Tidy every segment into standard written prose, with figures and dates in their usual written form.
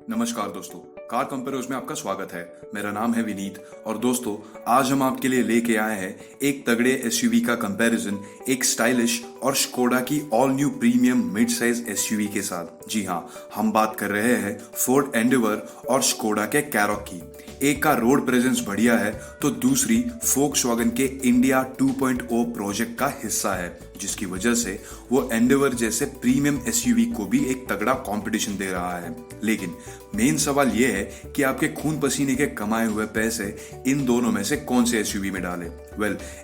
नमस्कार दोस्तों, कार कंपेरोज में आपका स्वागत है। मेरा नाम है विनीत और दोस्तों आज हम आपके लिए लेके आए हैं एक तगड़े एसयूवी का कंपैरिजन एक स्टाइलिश और स्कोडा की all new premium mid size SUV के साथ। जी हाँ, हम बात कर रहे हैं फोर्ड एंडेवर और स्कोडा के कैरॉक की। एक का रोड प्रेजेंस बढ़िया है तो दूसरी फोक्सवैगन के इंडिया 2.0 प्रोजेक्ट का हिस्सा है, जिसकी वजह से वो एंडेवर जैसे प्रीमियम एसयूवी को भी एक तगड़ा कंपटीशन दे रहा है। लेकिन मेन सवाल ये है कि आपके खून पसीने के कमाए हुए पैसे इन दोनों में से कौन से एसयूवी में डालें।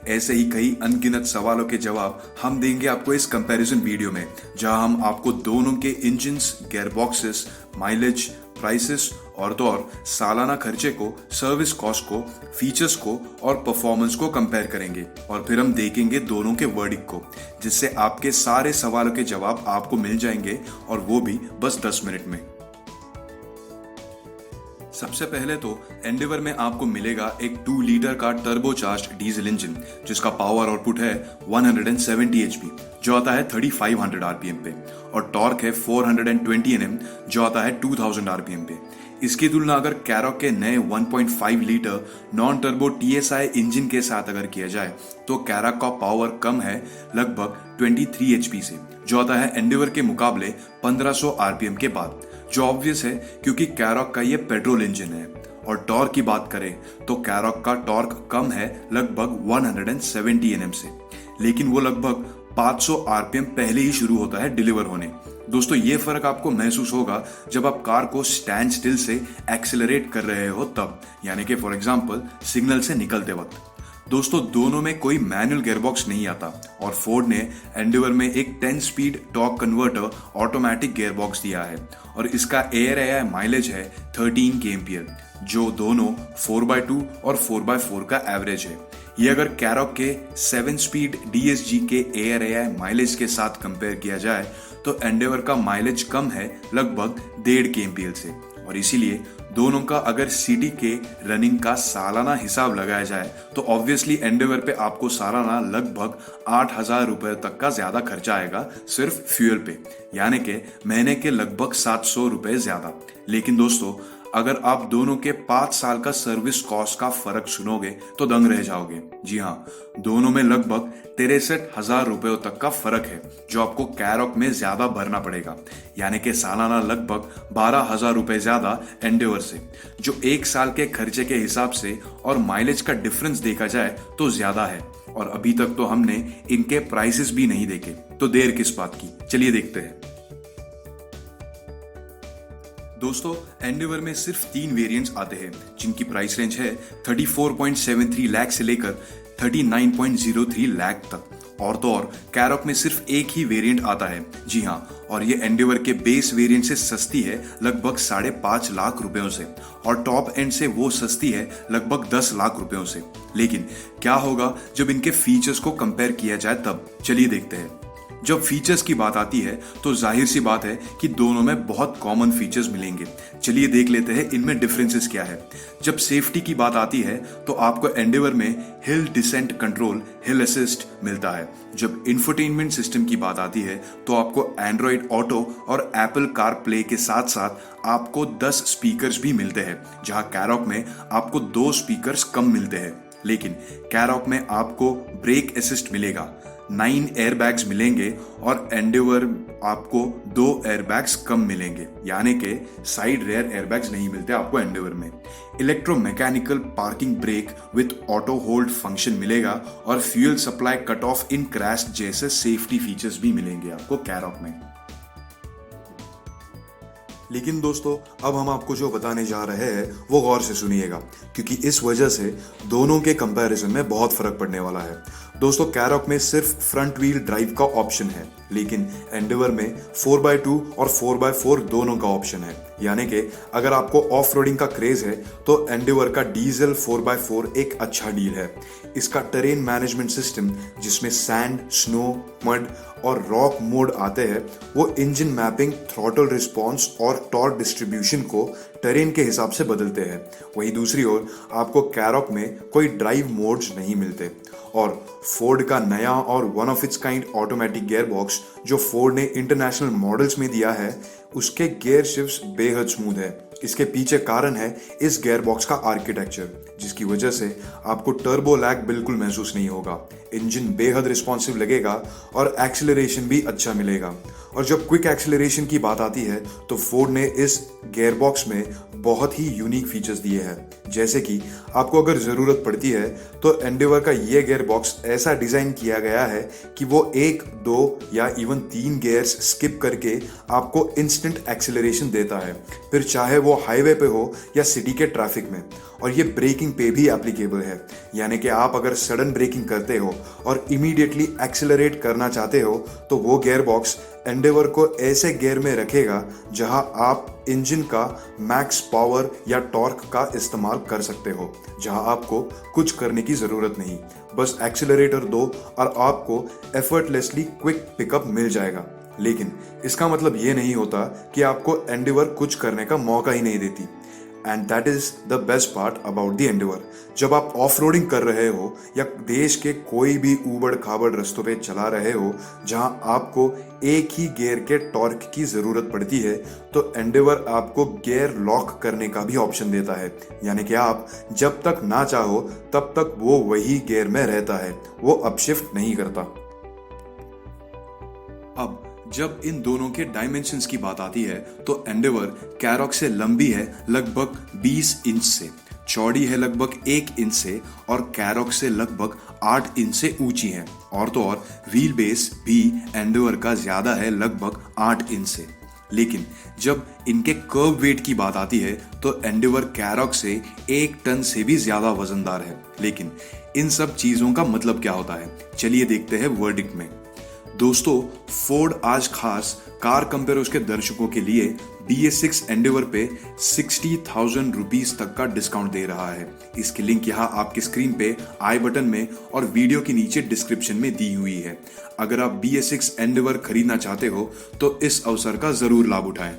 ऐसे ही कई अनगिनत सवालों के जवाब हम देंगे आपको इस कंपैरिजन वीडियो में, जहां हम आपको दोनों के इंजन्स, गियरबॉक्सेस, माइलेज, प्राइसेस और तो और सालाना खर्चे को, सर्विस कॉस्ट को, फीचर्स को और परफॉर्मेंस को कंपेयर करेंगे और फिर हम देखेंगे दोनों के वर्डिक्ट को, जिससे आपके सारे सवालों के जवाब आपको मिल जाएंगे और वो भी बस 10 मिनट में। सबसे पहले तो एंडेवर में आपको मिलेगा एक 2 लीटर का टर्बोचार्ज्ड डीजल इंजन, जिसका पावर आउटपुट है 170 एचपी जो आता है 3500 आरपीएम पे, और टॉर्क है 420 एनएम जो आता है 2000 आरपीएम पे। इसकी तुलना अगर कैरॉक के नए 1.5 litre non turbo TSI engine के साथ अगर किया जाए तो कैरॉक का पावर कम है लगभग 23 एचपी से, जो आता है एंडेवर के मुकाबले 1500 आरपीएम के बाद, जो ऑब्वियस है क्योंकि कैरॉक का ये पेट्रोल इंजन है। और टॉर्क की बात करें तो कैरॉक का टॉर्क कम है लगभग 170 एनएम से, लेकिन वो लगभग 500 आरपीएम पहले ही शुरू होता है डिलीवर होने। दोस्तों ये फर्क आपको महसूस होगा जब आप कार को स्टैंड स्टिल से एक्सेलरेट कर रहे हो तब, यानी कि फॉर एग्जांपल सिग्नल से निकलते वक्त। दोस्तों दोनों में कोई मैनुअल गियरबॉक्स नहीं आता और फोर्ड ने एंडेवर में एक 10 speed torque converter automatic gearbox दिया है और इसका एआरआई माइलेज है 13 kmph, जो दोनों 4x2 और 4x4 का एवरेज है। ये अगर कैरॉक के 7 स्पीड डीएसजी के एआरआई माइलेज के साथ कंपेयर किया जाए तो एंडेवर का माइलेज कम है लगभग 1.5 kmph से, और इसीलिए दोनों का अगर सिटी के रनिंग का सालाना हिसाब लगाया जाए तो ऑब्वियसली एंडेवर पे आपको सालाना लगभग 8,000 रुपए तक का ज्यादा खर्चा आएगा सिर्फ फ्यूल पे, यानी कि महीने के लगभग 700 रुपए ज्यादा। लेकिन दोस्तों अगर आप दोनों के 5 साल का सर्विस कॉस्ट का फर्क सुनोगे तो दंग रह जाओगे। जी हाँ, दोनों में लगभग 63,000 रुपयों तक का फर्क है, जो आपको कैरॉक में ज्यादा भरना पड़ेगा, यानी कि सालाना लगभग 12,000 रुपए ज्यादा एंडेवर से, जो 1 साल के खर्चे के हिसाब से और माइलेज का डिफरेंस देखा जाए तो ज्यादा है। और अभी तक तो हमने इनके प्राइसेस भी नहीं देखे, तो देर किस बात की, चलिए देखते हैं। दोस्तों एंडेवर में सिर्फ 3 वेरिएंट्स आते हैं, जिनकी प्राइस रेंज है 34.73 लाख से लेकर 39.03 लाख तक, और तो और कैरॉक में सिर्फ एक ही वेरिएंट आता है। जी हाँ, और ये एंडेवर के बेस वेरिएंट से सस्ती है लगभग 5.5 लाख रुपयों से, और टॉप एंड से वो सस्ती है लगभग 10 लाख रुपयों से। लेकिन क्या होगा जब इनके फीचर्स को कंपेयर किया जाए तब, चलिए देखते हैं। जब फीचर्स की बात आती है तो जाहिर सी बात है कि दोनों में बहुत कॉमन फीचर्स मिलेंगे। चलिए देख लेते हैं इनमें डिफरेंसेस क्या है। जब सेफ्टी की बात आती है तो आपको एंडेवर में हिल डिसेंट कंट्रोल, हिल असिस्ट मिलता है। जब इंफोटेनमेंट सिस्टम की बात आती है तो आपको एंड्रॉइड ऑटो और एप्पल कार प्ले के साथ साथ आपको 10 स्पीकर्स भी मिलते हैं, जहां कैरॉक में आपको 2 स्पीकर्स कम मिलते हैं। लेकिन कैरॉक में आपको ब्रेक असिस्ट मिलेगा, 9 एयरबैग्स मिलेंगे और एंडेवर आपको 2 एयरबैग्स कम मिलेंगे, यानी कि साइड रेयर एयरबैग्स नहीं मिलते आपको एंडेवर में। Electromechanical parking brake with auto hold function मिलेगा और फ्यूल सप्लाई कट ऑफ इन क्रैश जैसे सेफ्टी फीचर्स भी मिलेंगे आपको कैरॉक में। लेकिन दोस्तों अब हम आपको जो बताने जा रहे हैं वो गौर से सुनिएगा, क्योंकि इस वजह से दोनों के कंपैरिजन में बहुत फर्क पड़ने वाला है। दोस्तों कैरॉक में सिर्फ फ्रंट व्हील ड्राइव का ऑप्शन है, लेकिन एंडेवर में 4x2 और 4x4 दोनों का ऑप्शन है, यानी कि अगर आपको ऑफ रोडिंग का क्रेज है तो एंडेवर का डीजल 4x4 एक अच्छा डील है। इसका टेरेन मैनेजमेंट सिस्टम, जिसमें सैंड, स्नो, मड और रॉक मोड आते हैं, वो इंजन मैपिंग, थ्रॉटल रिस्पॉन्स और टॉर्क डिस्ट्रीब्यूशन को टेरेन के हिसाब से बदलते हैं। वहीं दूसरी ओर आपको कैरॉक में कोई ड्राइव मोड्स नहीं मिलते। और फोर्ड का नया और one of its kind automatic gear box जो फोर्ड ने इंटरनेशनल मॉडल्स में दिया है, उसके गियर शिफ्ट्स बेहद स्मूथ है इसके पीछे कारण है इस गियर बॉक्स का आर्किटेक्चर, जिसकी वजह से आपको टर्बो लैग बिल्कुल महसूस नहीं होगा। इंजन बेहद रिस्पॉन्सिव लगेगा और एक्सेलरेशन भी अच्छा मिलेगा। और जब क्विक एक्सेलरेशन की बात आती है तो फोर्ड ने इस गियर बॉक्स में बहुत ही यूनिक फीचर्स दिए हैं, जैसे कि आपको अगर ज़रूरत पड़ती है तो एंडेवर का ये गियर बॉक्स ऐसा डिज़ाइन किया गया है कि वो 1, 2 या इवन 3 गियर्स स्किप करके आपको इंस्टेंट एक्सेलरेशन देता है, फिर चाहे वो हाईवे पे हो या सिटी के ट्रैफिक में। और ये ब्रेकिंग पे भी एप्लीकेबल है, यानी कि आप अगर सडन ब्रेकिंग करते हो और इमीडिएटली एक्सेलरेट करना चाहते हो तो वो गियर बॉक्स एंडेवर को ऐसे गियर में रखेगा जहां आप इंजन का मैक्स पावर या टॉर्क का इस्तेमाल कर सकते हो, जहां आपको कुछ करने की ज़रूरत नहीं, बस एक्सेलरेटर दो और आपको एफर्टलेसली क्विक पिकअप मिल जाएगा। लेकिन इसका मतलब ये नहीं होता कि आपको एंडेवर कुछ करने का मौका ही नहीं देती। And that is the best part about the Endeavour. जब आप ऑफ रोडिंग कर रहे हो या देश के कोई भी ऊबड़ खाबड़ रास्तों पे चला रहे हो जहां आपको एक ही गियर के टॉर्क की ज़रूरत पड़ती है, तो एंडेवर आपको गियर लॉक करने का भी ऑप्शन देता है, यानी कि आप जब तक ना चाहो तब तक वो वही गियर में रहता है, वो अपशिफ्ट नहीं करता। अब जब इन दोनों के डायमेंशंस की बात आती है तो एंडेवर कैरॉक से लंबी है लगभग 20 इंच से, चौड़ी है लगभग 1 इंच से और कैरॉक से लगभग 8 इंच से ऊंची है। और तो और व्हील बेस भी एंडेवर का ज्यादा है लगभग 8 इंच से। लेकिन जब इनके कर्व वेट की बात आती है तो एंडेवर कैरॉक से 1 टन से भी ज्यादा वजनदार है। लेकिन इन सब चीजों का मतलब क्या होता है, चलिए देखते हैं वर्डिक्ट में। दोस्तों, फोर्ड आज खास कार कंपेयर्स के दर्शकों के लिए BS6 एंडेवर पे 60,000 रुपीज तक का डिस्काउंट दे रहा है। इसकी लिंक यहाँ आपकी स्क्रीन पे आई बटन में और वीडियो के नीचे डिस्क्रिप्शन में दी हुई है। अगर आप BS6 एंडेवर खरीदना चाहते हो तो इस अवसर का जरूर लाभ उठाएं।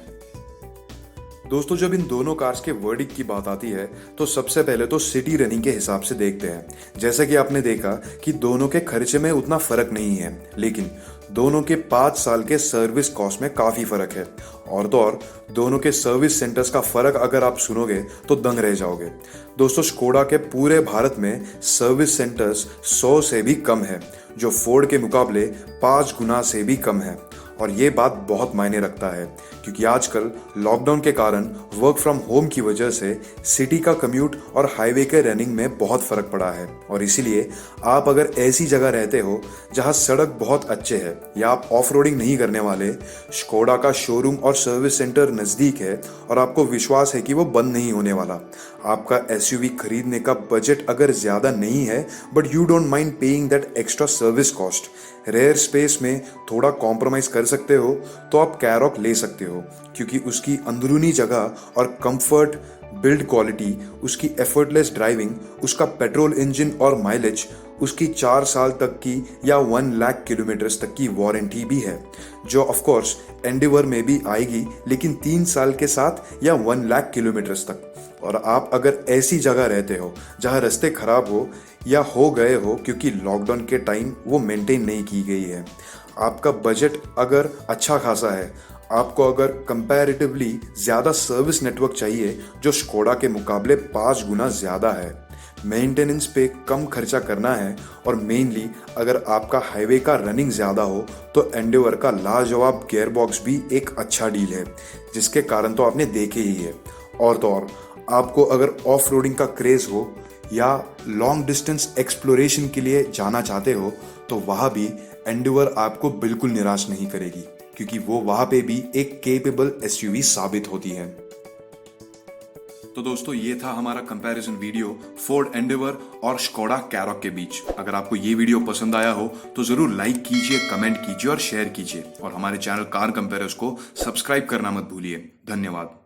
दोस्तों, जब इन दोनों कार्स के वर्डिक्ट की बात आती है तो सबसे पहले तो सिटी रनिंग के हिसाब से देखते हैं। जैसा कि आपने देखा कि दोनों के खर्चे में उतना फर्क नहीं है, लेकिन दोनों के 5 साल के सर्विस कॉस्ट में काफ़ी फ़र्क है। और तो और दोनों के सर्विस सेंटर्स का फ़र्क अगर आप सुनोगे तो दंग रह जाओगे। दोस्तों, स्कोडा के पूरे भारत में सर्विस सेंटर्स 100 से भी कम है, जो फोर्ड के मुकाबले 5 गुना से भी कम है। और ये बात बहुत मायने रखता है, क्योंकि आजकल लॉकडाउन के कारण वर्क फ्रॉम होम की वजह से सिटी का कम्यूट और हाईवे के रनिंग में बहुत फ़र्क पड़ा है। और इसीलिए आप अगर ऐसी जगह रहते हो जहां सड़क बहुत अच्छे है या आप ऑफ रोडिंग नहीं करने वाले, स्कोडा का शोरूम और सर्विस सेंटर नज़दीक है और आपको विश्वास है कि वो बंद नहीं होने वाला। आपका SUV खरीदने का बजट अगर ज़्यादा नहीं है but you don't mind paying that extra service cost, rare space में थोड़ा कॉम्प्रोमाइज़ कर सकते हो, तो आप कैरॉक ले सकते हो, क्योंकि उसकी अंदरूनी जगह और कंफर्ट, बिल्ड क्वालिटी, उसकी एफर्टलेस ड्राइविंग, उसका पेट्रोल इंजन और माइलेज, उसकी 4 साल तक की या 1 लाख किलोमीटर्स तक की वारंटी भी है, जो ऑफ कोर्स एंडेवर में भी आएगी, लेकिन 3 साल के साथ या 1 लाख किलोमीटर्स तक। और आप अगर ऐसी जगह रहते हो जहां रास्ते खराब हो या हो गए हो क्योंकि लॉकडाउन के टाइम वो मेंटेन नहीं की गई है, आपका बजट अगर अच्छा खासा है, आपको अगर कंपैरेटिवली ज़्यादा सर्विस नेटवर्क चाहिए जो स्कोडा के मुकाबले 5 गुना ज़्यादा है, मेंटेनेंस पे कम खर्चा करना है, और मेनली अगर आपका हाईवे का रनिंग ज़्यादा हो, तो एंडेवर का लाजवाब गियर बॉक्स भी एक अच्छा डील है, जिसके कारण तो आपने देखे ही है। और तो और आपको अगर ऑफ रोडिंग का क्रेज़ हो या लॉन्ग डिस्टेंस एक्सप्लोरेशन के लिए जाना चाहते हो, तो वहाँ भी एंडेवर आपको बिल्कुल निराश नहीं करेगी, क्योंकि वो वहाँ पे भी एक केपेबल SUV साबित होती है। तो दोस्तों, ये था हमारा कंपैरिजन वीडियो फोर्ड एंडेवर और स्कोडा कैरॉक के बीच। अगर आपको ये वीडियो पसंद आया हो तो जरूर लाइक कीजिए, कमेंट कीजिए और शेयर कीजिए, और हमारे चैनल कार कंपेयर्स को सब्सक्राइब करना मत भूलिए। धन्यवाद।